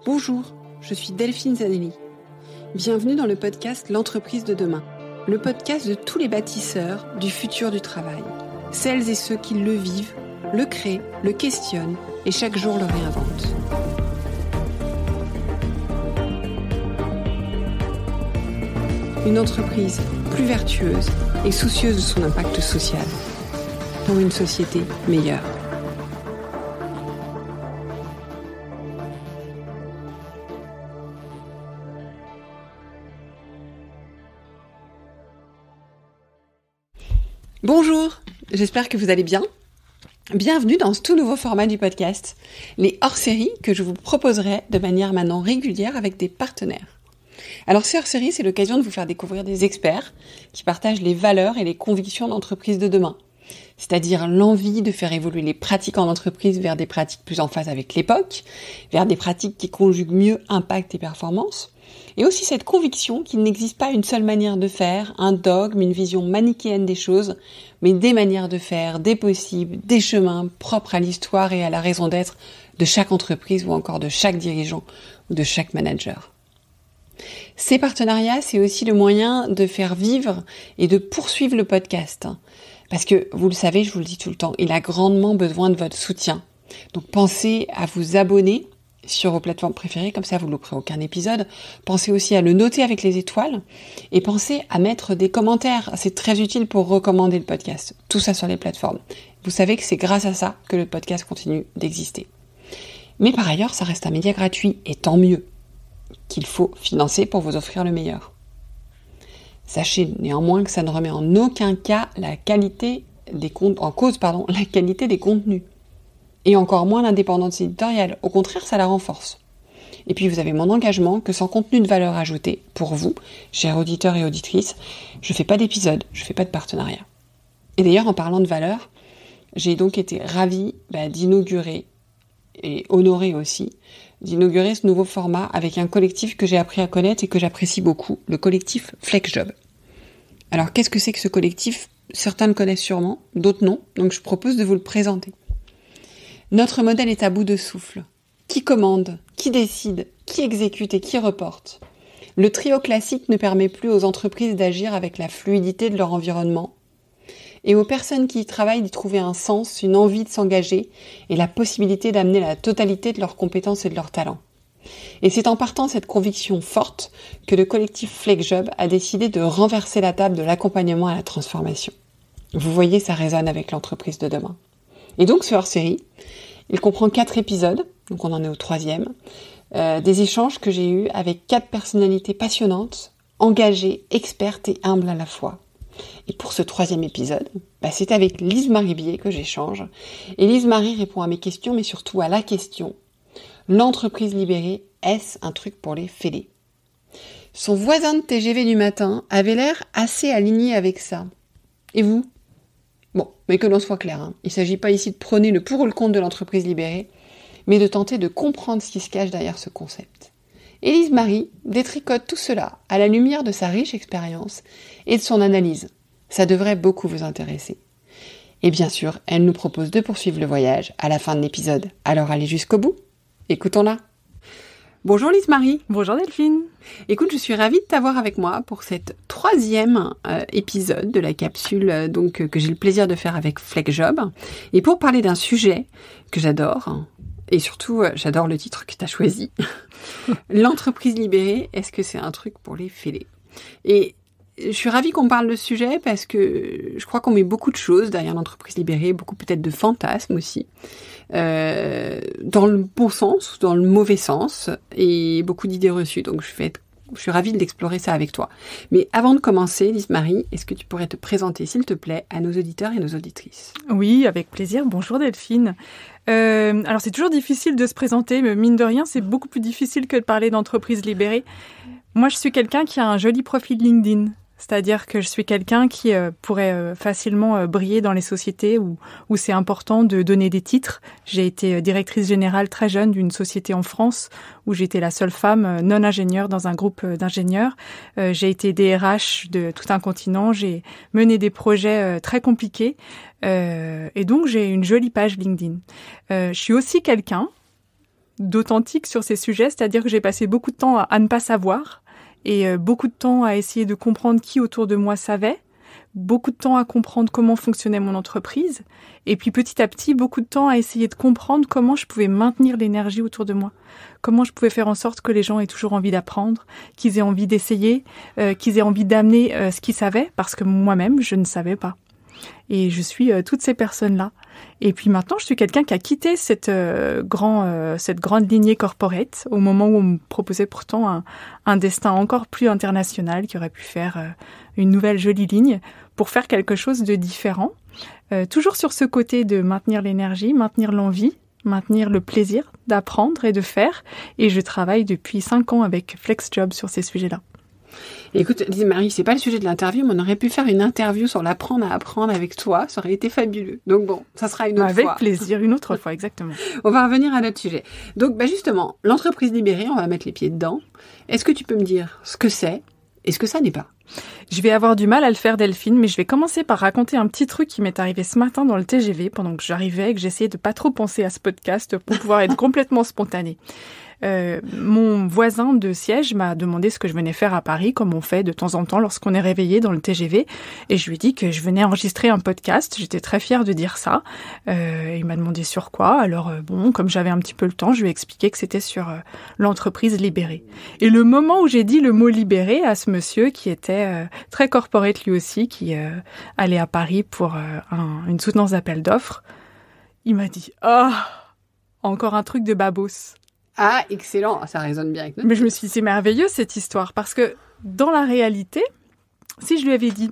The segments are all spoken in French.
Bonjour, je suis Delphine Zanelli. Bienvenue dans le podcast L'entreprise de demain, le podcast de tous les bâtisseurs du futur du travail. Celles et ceux qui le vivent, le créent, le questionnent et chaque jour le réinventent. Une entreprise plus vertueuse et soucieuse de son impact social pour une société meilleure. Bonjour, j'espère que vous allez bien. Bienvenue dans ce tout nouveau format du podcast, les hors-séries que je vous proposerai de manière maintenant régulière avec des partenaires. Alors ces hors-séries, c'est l'occasion de vous faire découvrir des experts qui partagent les valeurs et les convictions d'entreprise de demain, c'est-à-dire l'envie de faire évoluer les pratiques en entreprise vers des pratiques plus en phase avec l'époque, vers des pratiques qui conjuguent mieux impact et performance, et aussi cette conviction qu'il n'existe pas une seule manière de faire, un dogme, une vision manichéenne des choses, mais des manières de faire, des possibles, des chemins propres à l'histoire et à la raison d'être de chaque entreprise ou encore de chaque dirigeant ou de chaque manager. Ces partenariats, c'est aussi le moyen de faire vivre et de poursuivre le podcast. Parce que, vous le savez, je vous le dis tout le temps, il a grandement besoin de votre soutien. Donc pensez à vous abonner sur vos plateformes préférées, comme ça vous ne louperez aucun épisode. Pensez aussi à le noter avec les étoiles et pensez à mettre des commentaires. C'est très utile pour recommander le podcast. Tout ça sur les plateformes. Vous savez que c'est grâce à ça que le podcast continue d'exister. Mais par ailleurs, ça reste un média gratuit et tant mieux qu'il faut financer pour vous offrir le meilleur. Sachez néanmoins que ça ne remet en aucun cas la qualité des la qualité des contenus. Et encore moins l'indépendance éditoriale. Au contraire, ça la renforce. Et puis vous avez mon engagement que sans contenu de valeur ajoutée, pour vous, chers auditeurs et auditrices, je ne fais pas d'épisode, je ne fais pas de partenariat. Et d'ailleurs, en parlant de valeur, j'ai donc été ravie d'inaugurer, et honorée aussi, d'inaugurer ce nouveau format avec un collectif que j'ai appris à connaître et que j'apprécie beaucoup, le collectif FlexJob. Alors, qu'est-ce que c'est que ce collectif ? Certains le connaissent sûrement, d'autres non, donc je propose de vous le présenter. Notre modèle est à bout de souffle. Qui commande ? Qui décide ? Qui exécute et qui reporte ? Le trio classique ne permet plus aux entreprises d'agir avec la fluidité de leur environnement et aux personnes qui y travaillent d'y trouver un sens, une envie de s'engager et la possibilité d'amener la totalité de leurs compétences et de leurs talents. Et c'est en partant de cette conviction forte que le collectif FlexJob a décidé de renverser la table de l'accompagnement à la transformation. Vous voyez, ça résonne avec l'entreprise de demain. Et donc ce hors-série, il comprend 4 épisodes, donc on en est au 3e, des échanges que j'ai eus avec 4 personnalités passionnantes, engagées, expertes et humbles à la fois. Et pour ce 3e épisode, c'est avec Lise-Marie Bier que j'échange. Et Lise-Marie répond à mes questions, mais surtout à la question: l'entreprise libérée, est-ce un truc pour les fêlés ? Son voisin de TGV du matin avait l'air assez aligné avec ça. Et vous ? Bon, mais que l'on soit clair, il ne s'agit pas ici de prôner le pour ou le contre de l'entreprise libérée, mais de tenter de comprendre ce qui se cache derrière ce concept. Et Lise-Marie détricote tout cela à la lumière de sa riche expérience et de son analyse. Ça devrait beaucoup vous intéresser. Et bien sûr, elle nous propose de poursuivre le voyage à la fin de l'épisode. Alors allez jusqu'au bout. Écoutons-la. Bonjour Lise-Marie. Bonjour Delphine. Écoute, je suis ravie de t'avoir avec moi pour cette 3e épisode de la capsule que j'ai le plaisir de faire avec FlexJob. Et pour parler d'un sujet que j'adore, et surtout j'adore le titre que tu as choisi. L'entreprise libérée, est-ce que c'est un truc pour les fêlés ? Et je suis ravie qu'on parle de ce sujet parce que je crois qu'on met beaucoup de choses derrière l'entreprise libérée, beaucoup peut-être de fantasmes aussi, dans le bon sens ou dans le mauvais sens, et beaucoup d'idées reçues. Donc je suis ravie d'explorer ça avec toi. Mais avant de commencer, Lise-Marie, est-ce que tu pourrais te présenter, s'il te plaît, à nos auditeurs et nos auditrices ? Oui, avec plaisir. Bonjour Delphine. Alors c'est toujours difficile de se présenter, mais mine de rien, c'est beaucoup plus difficile que de parler d'entreprise libérée. Moi, je suis quelqu'un qui a un joli profil LinkedIn. C'est-à-dire que je suis quelqu'un qui pourrait facilement briller dans les sociétés où c'est important de donner des titres. J'ai été directrice générale très jeune d'une société en France où j'étais la seule femme non ingénieure dans un groupe d'ingénieurs. J'ai été DRH de tout un continent. J'ai mené des projets très compliqués. Et donc, j'ai une jolie page LinkedIn. Je suis aussi quelqu'un d'authentique sur ces sujets, c'est-à-dire que j'ai passé beaucoup de temps à ne pas savoir et beaucoup de temps à essayer de comprendre qui autour de moi savait, beaucoup de temps à comprendre comment fonctionnait mon entreprise et puis petit à petit, beaucoup de temps à essayer de comprendre comment je pouvais maintenir l'énergie autour de moi, comment je pouvais faire en sorte que les gens aient toujours envie d'apprendre, qu'ils aient envie d'essayer, qu'ils aient envie d'amener ce qu'ils savaient, parce que moi-même, je ne savais pas. Et je suis toutes ces personnes-là. Et puis maintenant, je suis quelqu'un qui a quitté cette grande lignée corporate au moment où on me proposait pourtant un destin encore plus international qui aurait pu faire une nouvelle jolie ligne pour faire quelque chose de différent. Toujours sur ce côté de maintenir l'énergie, maintenir l'envie, maintenir le plaisir d'apprendre et de faire. Et je travaille depuis 5 ans avec FlexJob sur ces sujets-là. Écoute, Marie, c'est pas le sujet de l'interview, mais on aurait pu faire une interview sur l'apprendre à apprendre avec toi. Ça aurait été fabuleux. Donc bon, ça sera une autre fois. Avec plaisir, une autre fois, exactement. On va revenir à notre sujet. Donc, justement, l'entreprise libérée, on va mettre les pieds dedans. Est-ce que tu peux me dire ce que c'est et ce que ça n'est pas? Je vais avoir du mal à le faire, Delphine, mais je vais commencer par raconter un petit truc qui m'est arrivé ce matin dans le TGV pendant que j'arrivais et que j'essayais de pas trop penser à ce podcast pour pouvoir être complètement spontanée. Mon voisin de siège m'a demandé ce que je venais faire à Paris, comme on fait de temps en temps lorsqu'on est réveillé dans le TGV. Et je lui ai dit que je venais enregistrer un podcast. J'étais très fière de dire ça. Il m'a demandé sur quoi. Alors comme j'avais un petit peu le temps, je lui ai expliqué que c'était sur l'entreprise libérée. Et le moment où j'ai dit le mot libéré à ce monsieur qui était très corporate lui aussi, qui allait à Paris pour une soutenance d'appel d'offres, il m'a dit « Ah, encore un truc de babos ». Ah, excellent, ça résonne bien avec nous. Mais je me suis dit, c'est merveilleux cette histoire, parce que dans la réalité, si je lui avais dit,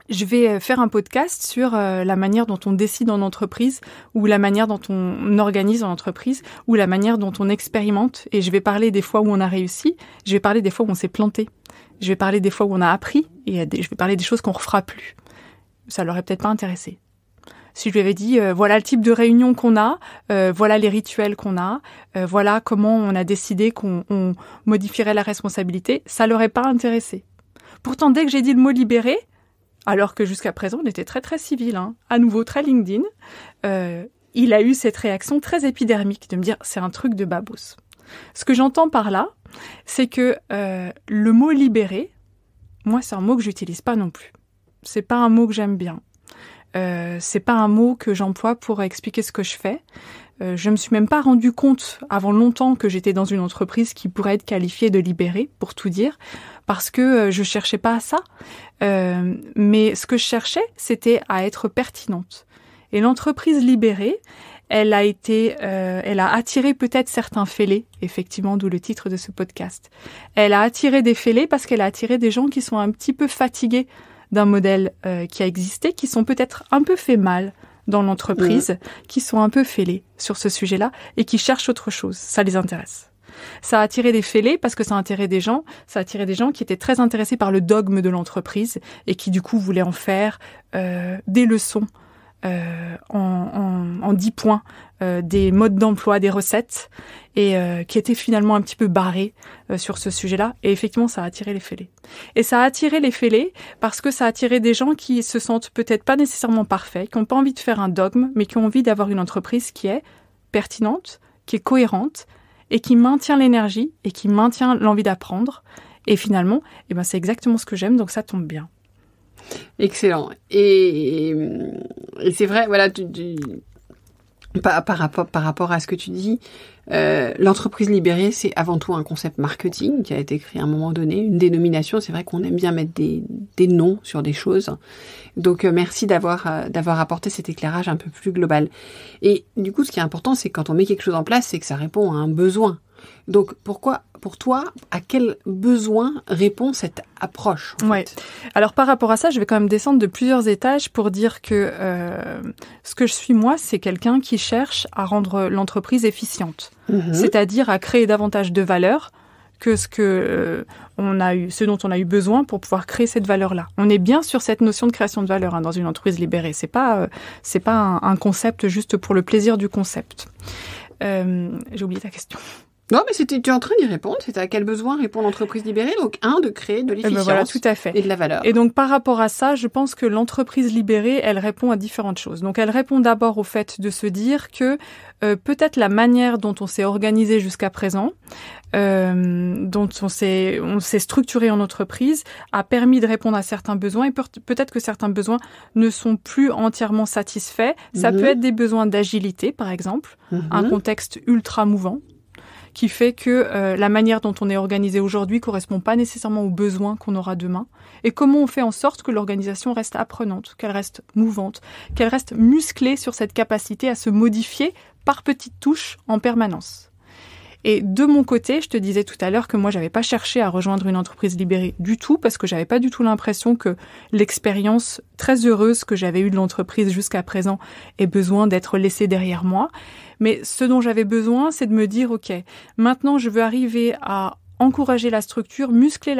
je vais faire un podcast sur la manière dont on décide en entreprise, ou la manière dont on organise en entreprise, ou la manière dont on expérimente, et je vais parler des fois où on a réussi, je vais parler des fois où on s'est planté, je vais parler des fois où on a appris, et je vais parler des choses qu'on ne refera plus. Ça l'aurait peut-être pas intéressé. Si je lui avais dit, voilà le type de réunion qu'on a, voilà les rituels qu'on a, voilà comment on a décidé qu'on modifierait la responsabilité, ça l'aurait pas intéressé. Pourtant, dès que j'ai dit le mot libéré, alors que jusqu'à présent, on était très très civil, à nouveau très LinkedIn, il a eu cette réaction très épidermique de me dire, c'est un truc de babos. Ce que j'entends par là, c'est que le mot libéré, moi, c'est un mot que j'utilise pas non plus. C'est pas un mot que j'aime bien. C'est pas un mot que j'emploie pour expliquer ce que je fais. Je me suis même pas rendu compte avant longtemps que j'étais dans une entreprise qui pourrait être qualifiée de libérée, pour tout dire, parce que je cherchais pas à ça. Mais ce que je cherchais, c'était à être pertinente. Et l'entreprise libérée, elle a attiré peut-être certains fêlés, effectivement, d'où le titre de ce podcast. Elle a attiré des fêlés parce qu'elle a attiré des gens qui sont un petit peu fatigués d'un modèle qui a existé, qui sont peut-être un peu fait mal dans l'entreprise, qui sont un peu fêlés sur ce sujet-là et qui cherchent autre chose. Ça les intéresse. Ça a attiré des fêlés parce que ça a attiré des gens qui étaient très intéressés par le dogme de l'entreprise et qui du coup voulaient en faire des leçons en 10 points, des modes d'emploi, des recettes, et qui étaient finalement un petit peu barrés sur ce sujet-là. Et effectivement, ça a attiré les fêlés. Et ça a attiré les fêlés parce que ça a attiré des gens qui se sentent peut-être pas nécessairement parfaits, qui n'ont pas envie de faire un dogme, mais qui ont envie d'avoir une entreprise qui est pertinente, qui est cohérente, et qui maintient l'énergie, et qui maintient l'envie d'apprendre. Et finalement, c'est exactement ce que j'aime, donc ça tombe bien. Excellent. Et c'est vrai, voilà, par rapport à ce que tu dis, l'entreprise libérée, c'est avant tout un concept marketing qui a été créé à un moment donné, une dénomination. C'est vrai qu'on aime bien mettre des noms sur des choses. Donc, merci d'avoir apporté cet éclairage un peu plus global. Et du coup, ce qui est important, c'est que quand on met quelque chose en place, c'est que ça répond à un besoin. Donc, pour toi, à quel besoin répond cette approche en fait ? Alors, par rapport à ça, je vais quand même descendre de plusieurs étages pour dire que ce que je suis, moi, c'est quelqu'un qui cherche à rendre l'entreprise efficiente. C'est-à-dire à créer davantage de valeur que ce dont on a eu besoin pour pouvoir créer cette valeur-là. On est bien sur cette notion de création de valeur dans une entreprise libérée. C'est pas un concept juste pour le plaisir du concept. J'ai oublié ta question. Non, mais tu es en train d'y répondre. C'était à quel besoin répond l'entreprise libérée? Donc, de créer de l'efficience voilà, tout à fait. Et de la valeur. Et donc, par rapport à ça, je pense que l'entreprise libérée, elle répond à différentes choses. Donc, elle répond d'abord au fait de se dire que peut-être la manière dont on s'est organisé jusqu'à présent, dont on s'est structuré en entreprise, a permis de répondre à certains besoins et peut-être que certains besoins ne sont plus entièrement satisfaits. Ça peut être des besoins d'agilité, par exemple, un contexte ultra mouvant, qui fait que la manière dont on est organisé aujourd'hui correspond pas nécessairement aux besoins qu'on aura demain. Et comment on fait en sorte que l'organisation reste apprenante, qu'elle reste mouvante, qu'elle reste musclée sur cette capacité à se modifier par petites touches en permanence. Et de mon côté, je te disais tout à l'heure que moi, j'avais pas cherché à rejoindre une entreprise libérée du tout, parce que j'avais pas du tout l'impression que l'expérience très heureuse que j'avais eue de l'entreprise jusqu'à présent ait besoin d'être laissée derrière moi. Mais ce dont j'avais besoin, c'est de me dire, OK, maintenant, je veux arriver à encourager la structure, muscler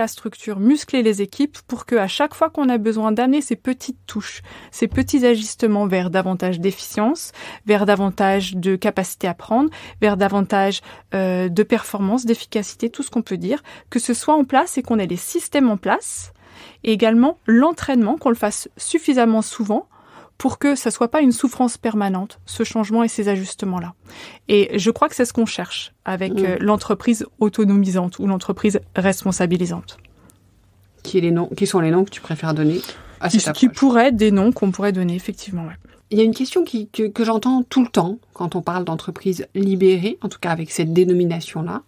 les équipes pour que à chaque fois qu'on a besoin d'amener ces petites touches, ces petits ajustements vers davantage d'efficience, vers davantage de capacité à prendre, vers davantage de performance, d'efficacité, tout ce qu'on peut dire, que ce soit en place et qu'on ait les systèmes en place, et également l'entraînement, qu'on le fasse suffisamment souvent pour que ça soit pas une souffrance permanente, ce changement et ces ajustements-là. Et je crois que c'est ce qu'on cherche avec l'entreprise autonomisante ou l'entreprise responsabilisante. Qui sont les noms que tu préfères donner à cette approche? Qui pourraient être des noms qu'on pourrait donner, effectivement. Ouais. Il y a une question que j'entends tout le temps quand on parle d'entreprise libérée, en tout cas avec cette dénomination-là.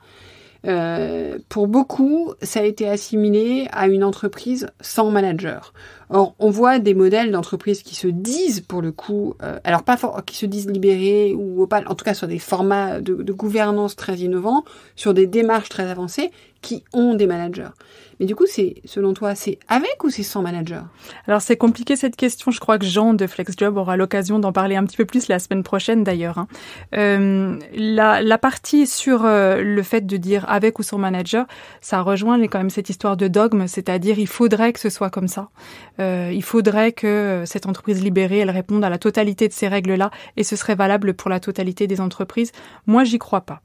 Pour beaucoup, ça a été assimilé à une entreprise sans manager. Or, on voit des modèles d'entreprises qui se disent, pour le coup, qui se disent libérés ou pas, en tout cas sur des formats de gouvernance très innovants, sur des démarches très avancées, qui ont des managers. Mais du coup, selon toi, c'est avec ou c'est sans manager? Alors, c'est compliqué cette question. Je crois que Jean de FlexJob aura l'occasion d'en parler un petit peu plus la semaine prochaine, d'ailleurs. La partie sur le fait de dire avec ou sans manager, ça rejoint quand même cette histoire de dogme, c'est-à-dire il faudrait que ce soit comme ça. Il faudrait que cette entreprise libérée, elle réponde à la totalité de ces règles-là et ce serait valable pour la totalité des entreprises. Moi, j'y crois pas.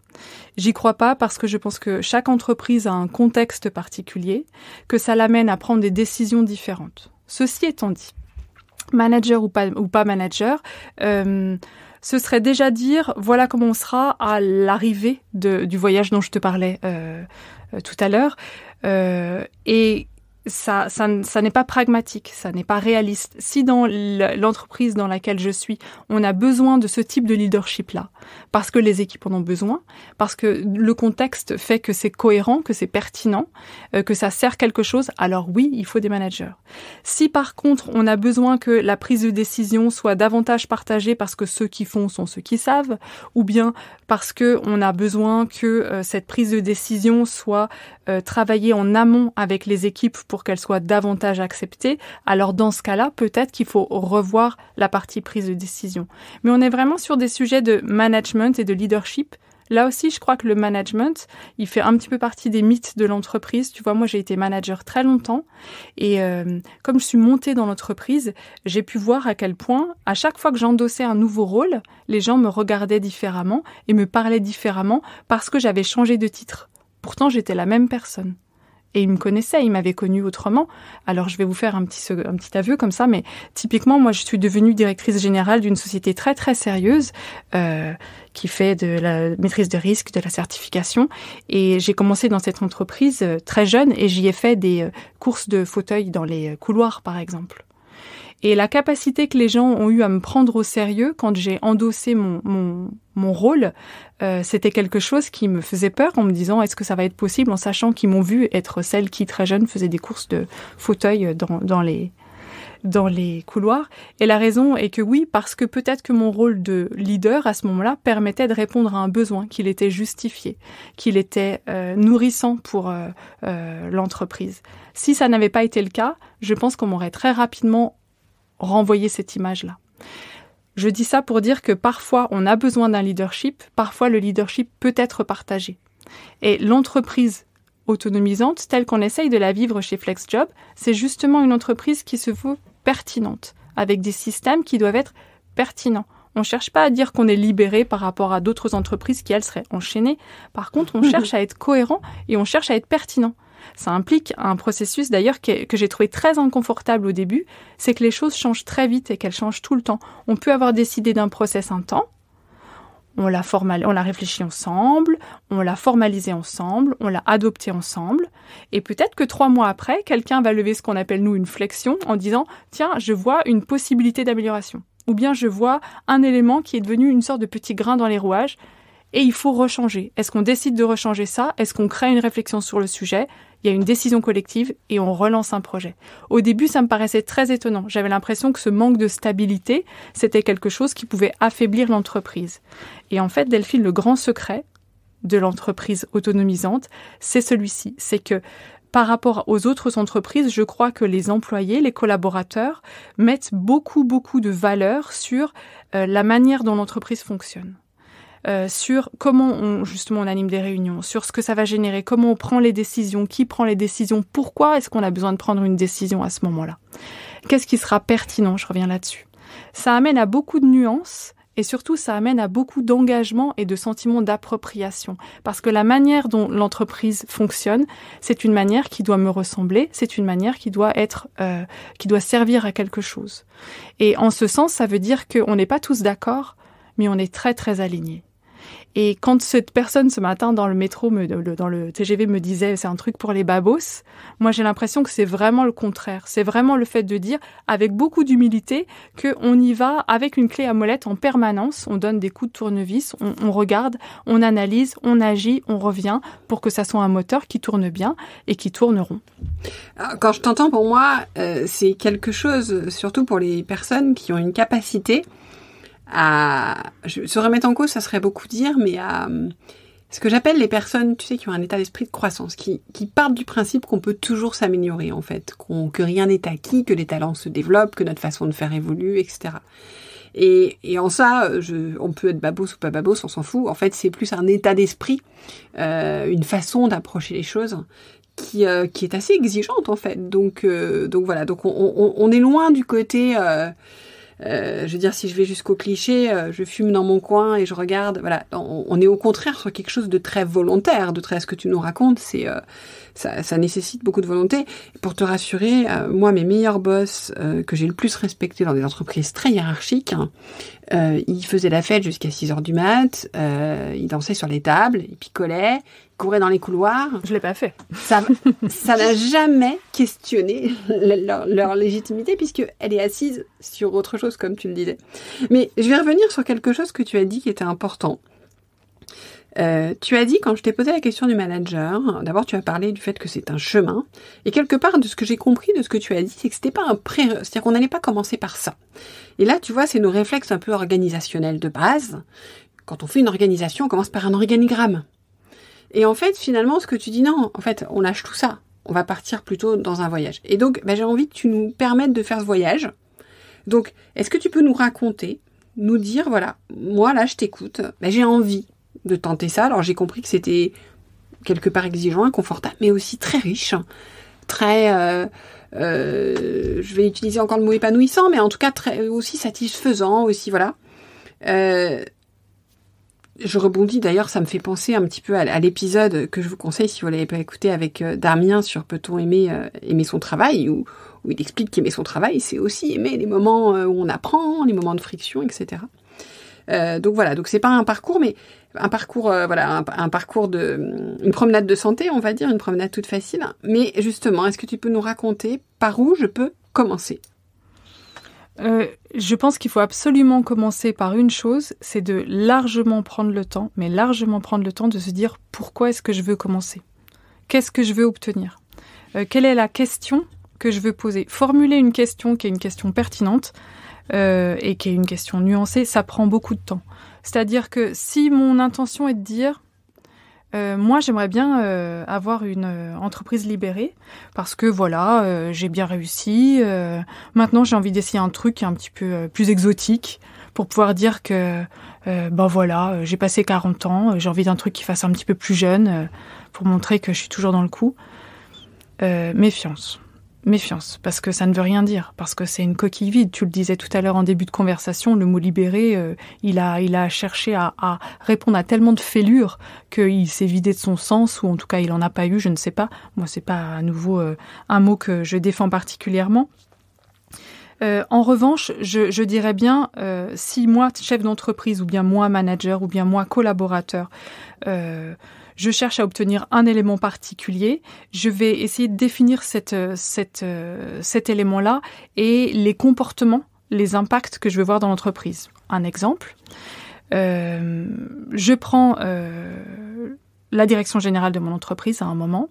J'y crois pas parce que je pense que chaque entreprise a un contexte particulier, que ça l'amène à prendre des décisions différentes. Ceci étant dit, manager ou pas manager, ce serait déjà dire voilà comment on sera à l'arrivée du voyage dont je te parlais tout à l'heure. Et ça n'est pas pragmatique, ça n'est pas réaliste. Si dans l'entreprise dans laquelle je suis, on a besoin de ce type de leadership-là, parce que les équipes en ont besoin, parce que le contexte fait que c'est cohérent, que c'est pertinent, que ça sert quelque chose, alors oui, il faut des managers. Si par contre, on a besoin que la prise de décision soit davantage partagée parce que ceux qui font sont ceux qui savent, ou bien parce que on a besoin que cette prise de décision soit travaillée en amont avec les équipes pour qu'elle soit davantage acceptée, alors dans ce cas-là, peut-être qu'il faut revoir la partie prise de décision. Mais on est vraiment sur des sujets de management et de leadership. Là aussi, je crois que le management, il fait un petit peu partie des mythes de l'entreprise. Tu vois, moi, j'ai été manager très longtemps et comme je suis montée dans l'entreprise, j'ai pu voir à quel point, à chaque fois que j'endossais un nouveau rôle, les gens me regardaient différemment et me parlaient différemment parce que j'avais changé de titre. Pourtant, j'étais la même personne. Et ils me connaissaient, ils m'avaient connue autrement. Alors, je vais vous faire un petit aveu comme ça, mais typiquement, moi, je suis devenue directrice générale d'une société très, très sérieuse qui fait de la maîtrise de risque, de la certification. Et j'ai commencé dans cette entreprise très jeune et j'y ai fait des courses de fauteuils dans les couloirs, par exemple. Et la capacité que les gens ont eu à me prendre au sérieux quand j'ai endossé mon rôle, c'était quelque chose qui me faisait peur en me disant est-ce que ça va être possible, en sachant qu'ils m'ont vu être celle qui, très jeune, faisait des courses de fauteuils dans les couloirs. Et la raison est que oui, parce que peut-être que mon rôle de leader à ce moment-là permettait de répondre à un besoin, qu'il était justifié, qu'il était nourrissant pour l'entreprise. Si ça n'avait pas été le cas, je pense qu'on m'aurait très rapidement renvoyé cette image-là. Je dis ça pour dire que parfois on a besoin d'un leadership, parfois le leadership peut être partagé. Et l'entreprise autonomisante, telle qu'on essaye de la vivre chez FlexJob, c'est justement une entreprise qui se veut pertinente, avec des systèmes qui doivent être pertinents. On cherche pas à dire qu'on est libéré par rapport à d'autres entreprises qui, elles, seraient enchaînées. Par contre, on cherche à être cohérent et on cherche à être pertinent. Ça implique un processus, d'ailleurs, que j'ai trouvé très inconfortable au début, c'est que les choses changent très vite et qu'elles changent tout le temps. On peut avoir décidé d'un process un temps, on l'a réfléchi ensemble, on l'a formalisé ensemble, on l'a adopté ensemble, et peut-être que 3 mois après, quelqu'un va lever ce qu'on appelle, nous, une flexion, en disant « Tiens, je vois une possibilité d'amélioration ». Ou bien je vois un élément qui est devenu une sorte de petit grain dans les rouages et il faut rechanger. Est-ce qu'on décide de rechanger ça? Est-ce qu'on crée une réflexion sur le sujet? Il y a une décision collective et on relance un projet. Au début, ça me paraissait très étonnant. J'avais l'impression que ce manque de stabilité, c'était quelque chose qui pouvait affaiblir l'entreprise. Et en fait, Delphine, le grand secret de l'entreprise autonomisante, c'est celui-ci. C'est que par rapport aux autres entreprises, je crois que les employés, les collaborateurs, mettent beaucoup de valeur sur la manière dont l'entreprise fonctionne. Sur comment on anime des réunions, sur ce que ça va générer, comment on prend les décisions, qui prend les décisions, pourquoi est-ce qu'on a besoin de prendre une décision à ce moment-là. Qu'est-ce qui sera pertinent? Je reviens là-dessus. Ça amène à beaucoup de nuances. Et surtout, ça amène à beaucoup d'engagement et de sentiments d'appropriation. Parce que la manière dont l'entreprise fonctionne, c'est une manière qui doit me ressembler, c'est une manière qui doit servir à quelque chose. Et en ce sens, ça veut dire qu'on n'est pas tous d'accord, mais on est très, très alignés. Et quand cette personne ce matin dans le métro, dans le TGV me disait c'est un truc pour les babos, moi j'ai l'impression que c'est vraiment le contraire. C'est vraiment le fait de dire avec beaucoup d'humilité qu'on y va avec une clé à molette en permanence. On donne des coups de tournevis, on regarde, on analyse, on agit, on revient pour que ça soit un moteur qui tourne bien et qui tourne rond. Quand je t'entends, pour moi, c'est quelque chose, surtout pour les personnes qui ont une capacité se remettre en cause, ça serait beaucoup dire, mais à ce que j'appelle les personnes, tu sais, qui ont un état d'esprit de croissance, qui partent du principe qu'on peut toujours s'améliorer, en fait, que rien n'est acquis, que les talents se développent, que notre façon de faire évolue, etc. Et en ça, on peut être babos ou pas babos, on s'en fout. En fait, c'est plus un état d'esprit, une façon d'approcher les choses qui est assez exigeante, en fait. Donc voilà. Donc on est loin du côté. Je veux dire, si je vais jusqu'au cliché, je fume dans mon coin et je regarde. Voilà, on est au contraire sur quelque chose de très volontaire, de très ce que tu nous racontes. Ça nécessite beaucoup de volonté. Pour te rassurer, moi, mes meilleurs boss que j'ai le plus respectés dans des entreprises très hiérarchiques, ils faisaient la fête jusqu'à 6h du mat, ils dansaient sur les tables, ils picolaient, ils couraient dans les couloirs. Je l'ai pas fait. Ça n'a jamais questionné leur légitimité puisqu'elle est assise sur autre chose, comme tu le disais. Mais je vais revenir sur quelque chose que tu as dit qui était important. Tu as dit, quand je t'ai posé la question du manager, d'abord tu as parlé du fait que c'est un chemin, et quelque part de ce que j'ai compris de ce que tu as dit, c'est que c'était pas c'est-à-dire qu'on n'allait pas commencer par ça. Et là, tu vois, c'est nos réflexes un peu organisationnels de base. Quand on fait une organisation, on commence par un organigramme. Et en fait, finalement, ce que tu dis, non, en fait, on lâche tout ça. On va partir plutôt dans un voyage. Et donc, j'ai envie que tu nous permettes de faire ce voyage. Donc, est-ce que tu peux nous raconter, nous dire, voilà, moi là, je t'écoute, j'ai envie de tenter ça. Alors j'ai compris que c'était quelque part exigeant, inconfortable, mais aussi très riche, très, je vais utiliser encore le mot épanouissant, mais en tout cas très aussi satisfaisant, aussi voilà. Je rebondis d'ailleurs, ça me fait penser un petit peu à l'épisode que je vous conseille si vous l'avez pas écouté avec Damien sur Peut-on aimer son travail, où il explique qu'aimer son travail, c'est aussi aimer les moments où on apprend, les moments de friction, etc. Donc voilà, donc c'est pas un parcours, mais un parcours, un parcours une promenade de santé, on va dire, une promenade toute facile. Mais justement, est-ce que tu peux nous raconter par où je peux commencer ? Je pense qu'il faut absolument commencer par une chose, c'est de largement prendre le temps, de se dire pourquoi est-ce que je veux commencer ? Qu'est-ce que je veux obtenir ? Quelle est la question que je veux poser ? Formuler une question qui est une question pertinente, et qui est une question nuancée, ça prend beaucoup de temps. C'est-à-dire que si mon intention est de dire moi j'aimerais bien avoir une entreprise libérée parce que voilà, j'ai bien réussi, maintenant j'ai envie d'essayer un truc qui est un petit peu plus exotique pour pouvoir dire que voilà, j'ai passé 40 ans, j'ai envie d'un truc qui fasse un petit peu plus jeune pour montrer que je suis toujours dans le coup. Méfiance. Méfiance, parce que ça ne veut rien dire, parce que c'est une coquille vide. Tu le disais tout à l'heure en début de conversation, le mot libéré, il a cherché à répondre à tellement de fêlures qu'il s'est vidé de son sens, ou en tout cas il en a pas eu, je ne sais pas. Moi, c'est pas à nouveau un mot que je défends particulièrement. En revanche, je dirais bien, si moi, chef d'entreprise, ou bien moi, manager, ou bien moi, collaborateur, je cherche à obtenir un élément particulier, je vais essayer de définir cet élément-là et les comportements, les impacts que je veux voir dans l'entreprise. Un exemple, je prends la direction générale de mon entreprise à un moment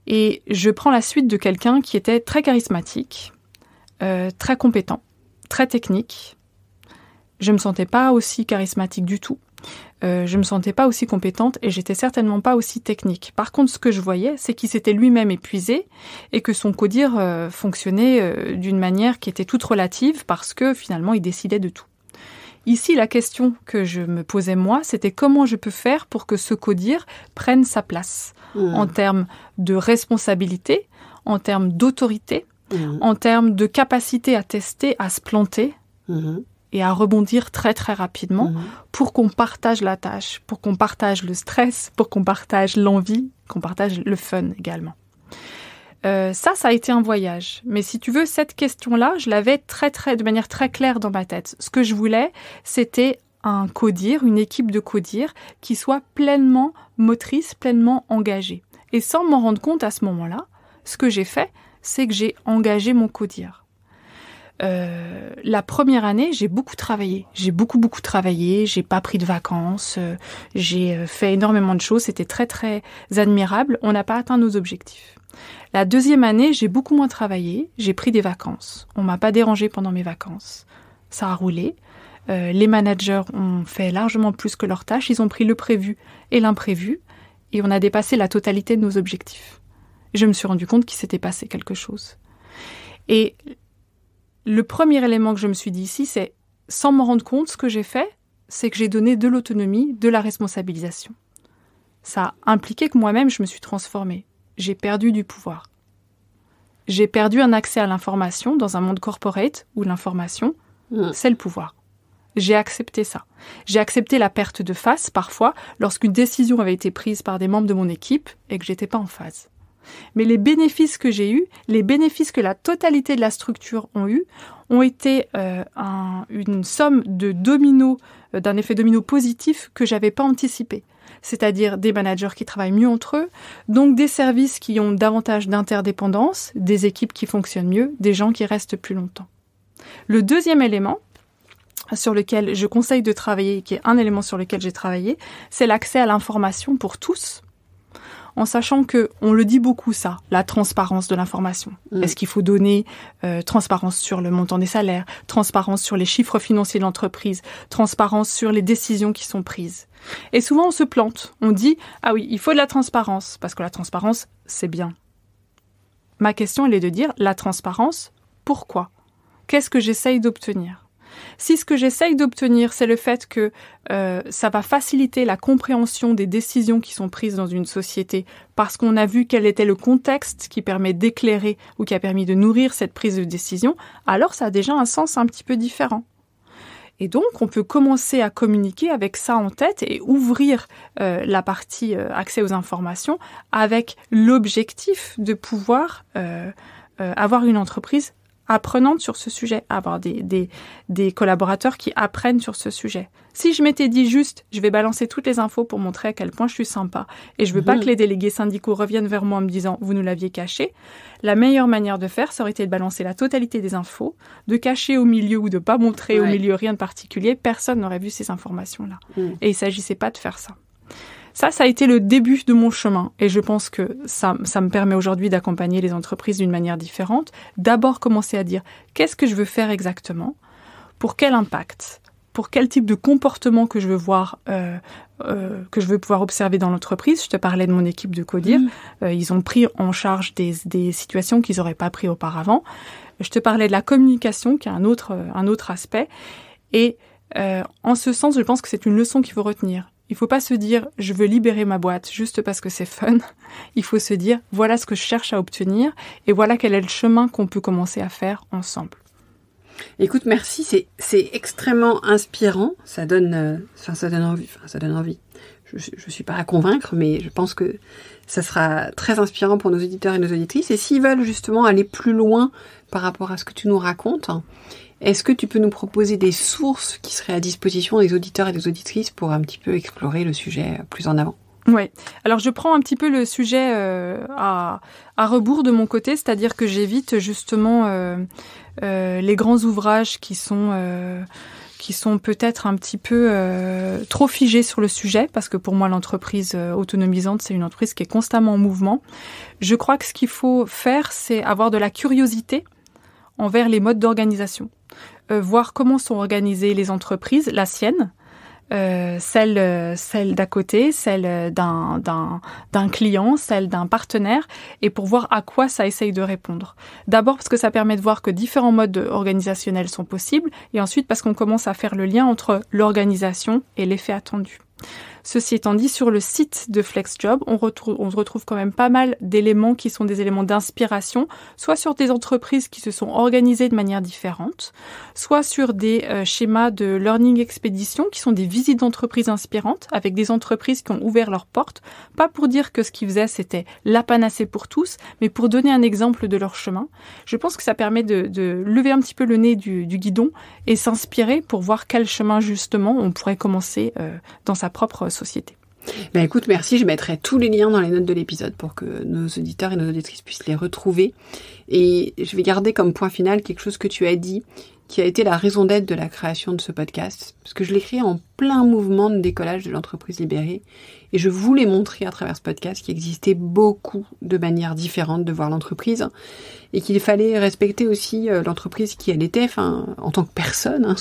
et je prends la suite de quelqu'un qui était très charismatique, très compétent, très technique. Je me sentais pas aussi charismatique du tout. Je me sentais pas aussi compétente et j'étais certainement pas aussi technique. Par contre, ce que je voyais, c'est qu'il s'était lui-même épuisé et que son codir fonctionnait d'une manière qui était toute relative parce que finalement, il décidait de tout. Ici, la question que je me posais moi, c'était comment je peux faire pour que ce codir prenne sa place en termes de responsabilité, en termes d'autorité, en termes de capacité à tester, à se planter et à rebondir très très rapidement pour qu'on partage la tâche, pour qu'on partage le stress, pour qu'on partage l'envie, qu'on partage le fun également. Ça a été un voyage. Mais si tu veux, cette question-là, je l'avais de manière très claire dans ma tête. Ce que je voulais, c'était un codir, une équipe de codir qui soit pleinement motrice, pleinement engagée. Et sans m'en rendre compte à ce moment-là, ce que j'ai fait, c'est que j'ai engagé mon codir. La première année, j'ai beaucoup travaillé. J'ai beaucoup travaillé. J'ai pas pris de vacances. J'ai fait énormément de choses. C'était très, très admirable. On n'a pas atteint nos objectifs. La deuxième année, j'ai beaucoup moins travaillé. J'ai pris des vacances. On m'a pas dérangé pendant mes vacances. Ça a roulé. Les managers ont fait largement plus que leur tâche. Ils ont pris le prévu et l'imprévu. Et on a dépassé la totalité de nos objectifs. Je me suis rendu compte qu'il s'était passé quelque chose. Et le premier élément que je me suis dit ici, c'est, sans m'en rendre compte, ce que j'ai fait, c'est que j'ai donné de l'autonomie, de la responsabilisation. Ça a impliqué que moi-même, je me suis transformée. J'ai perdu du pouvoir. J'ai perdu un accès à l'information dans un monde corporate où l'information, c'est le pouvoir. J'ai accepté ça. J'ai accepté la perte de face, parfois, lorsqu'une décision avait été prise par des membres de mon équipe et que j'étais pas en phase. Mais les bénéfices que j'ai eus, les bénéfices que la totalité de la structure ont eus, ont été une somme de dominos, d'un effet domino positif que j'avais pas anticipé. C'est-à-dire des managers qui travaillent mieux entre eux, donc des services qui ont davantage d'interdépendance, des équipes qui fonctionnent mieux, des gens qui restent plus longtemps. Le deuxième élément sur lequel je conseille de travailler, qui est un élément sur lequel j'ai travaillé, c'est l'accès à l'information pour tous. En sachant que, on le dit beaucoup ça, la transparence de l'information. Est-ce qu'il faut donner transparence sur le montant des salaires, transparence sur les chiffres financiers de l'entreprise, transparence sur les décisions qui sont prises. Et souvent on se plante, on dit « Ah oui, il faut de la transparence, parce que la transparence, c'est bien ». Ma question, elle est de dire « La transparence, pourquoi ? Qu'est-ce que j'essaye d'obtenir ?» Si ce que j'essaye d'obtenir, c'est le fait que ça va faciliter la compréhension des décisions qui sont prises dans une société parce qu'on a vu quel était le contexte qui permet d'éclairer ou qui a permis de nourrir cette prise de décision, alors ça a déjà un sens un petit peu différent. Et donc, on peut commencer à communiquer avec ça en tête et ouvrir la partie accès aux informations avec l'objectif de pouvoir avoir une entreprise apprenante sur ce sujet, avoir des collaborateurs qui apprennent sur ce sujet. Si je m'étais dit juste, je vais balancer toutes les infos pour montrer à quel point je suis sympa et je veux pas que les délégués syndicaux reviennent vers moi en me disant « vous nous l'aviez caché », la meilleure manière de faire, ça aurait été de balancer la totalité des infos, de cacher au milieu ou de pas montrer au milieu rien de particulier. Personne n'aurait vu ces informations-là. Et il s'agissait pas de faire ça. Ça a été le début de mon chemin et je pense que ça me permet aujourd'hui d'accompagner les entreprises d'une manière différente. D'abord, commencer à dire qu'est-ce que je veux faire exactement, pour quel impact, pour quel type de comportement que je veux voir, que je veux pouvoir observer dans l'entreprise. Je te parlais de mon équipe de codir. Ils ont pris en charge des situations qu'ils n'auraient pas pris auparavant. Je te parlais de la communication, qui est un autre aspect. Et en ce sens, je pense que c'est une leçon qu'il faut retenir. Il faut pas se dire « je veux libérer ma boîte juste parce que c'est fun ». Il faut se dire « voilà ce que je cherche à obtenir et voilà quel est le chemin qu'on peut commencer à faire ensemble ». Écoute, merci, c'est extrêmement inspirant, ça donne envie. Je suis pas à convaincre, mais je pense que ça sera très inspirant pour nos auditeurs et nos auditrices. Et s'ils veulent justement aller plus loin par rapport à ce que tu nous racontes, est-ce que tu peux nous proposer des sources qui seraient à disposition des auditeurs et des auditrices pour un petit peu explorer le sujet plus en avant ? Oui. Alors, je prends un petit peu le sujet à rebours de mon côté, c'est-à-dire que j'évite justement les grands ouvrages qui sont peut-être un petit peu trop figés sur le sujet, parce que pour moi, l'entreprise autonomisante, c'est une entreprise qui est constamment en mouvement. Je crois que ce qu'il faut faire, c'est avoir de la curiosité envers les modes d'organisation. Voir comment sont organisées les entreprises, la sienne, celle d'à côté, celle d'un client, celle d'un partenaire, et pour voir à quoi ça essaye de répondre. D'abord parce que ça permet de voir que différents modes organisationnels sont possibles, et ensuite parce qu'on commence à faire le lien entre l'organisation et l'effet attendu. Ceci étant dit, sur le site de FlexJob, on retrouve quand même pas mal d'éléments qui sont des éléments d'inspiration, soit sur des entreprises qui se sont organisées de manière différente, soit sur des schémas de learning expedition qui sont des visites d'entreprises inspirantes avec des entreprises qui ont ouvert leurs portes, pas pour dire que ce qu'ils faisaient c'était la panacée pour tous, mais pour donner un exemple de leur chemin. Je pense que ça permet de lever un petit peu le nez du guidon et s'inspirer pour voir quel chemin justement on pourrait commencer dans sa propre société. Ben écoute, merci. Je mettrai tous les liens dans les notes de l'épisode pour que nos auditeurs et nos auditrices puissent les retrouver. Et je vais garder comme point final quelque chose que tu as dit, qui a été la raison d'être de la création de ce podcast. Parce que je l'ai créé en plein mouvement de décollage de l'entreprise libérée. Et je voulais montrer à travers ce podcast qu'il existait beaucoup de manières différentes de voir l'entreprise. Et qu'il fallait respecter aussi l'entreprise qui elle était, en tant que personne,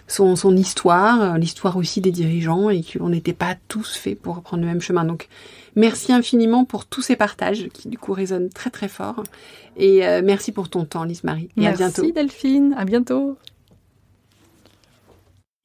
son histoire, l'histoire aussi des dirigeants, et qu'on n'était pas tous faits pour reprendre le même chemin. Donc, merci infiniment pour tous ces partages qui, du coup, résonnent très très fort. Et merci pour ton temps, Lise-Marie. Et merci, à bientôt. Merci Delphine, à bientôt.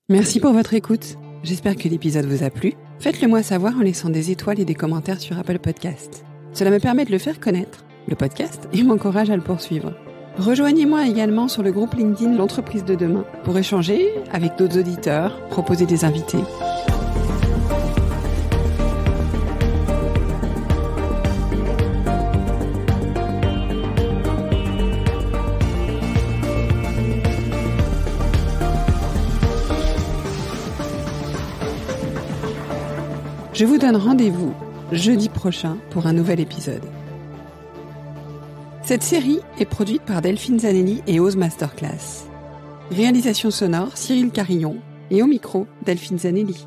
Merci pour votre écoute. J'espère que l'épisode vous a plu. Faites-le moi savoir en laissant des étoiles et des commentaires sur Apple Podcasts. Cela me permet de le faire connaître, le podcast, et m'encourage à le poursuivre. Rejoignez-moi également sur le groupe LinkedIn L'entreprise de demain pour échanger avec d'autres auditeurs, proposer des invités. Je vous donne rendez-vous jeudi prochain pour un nouvel épisode. Cette série est produite par Delphine Zanelli et Ose Masterclass. Réalisation sonore Cyril Carillon et au micro Delphine Zanelli.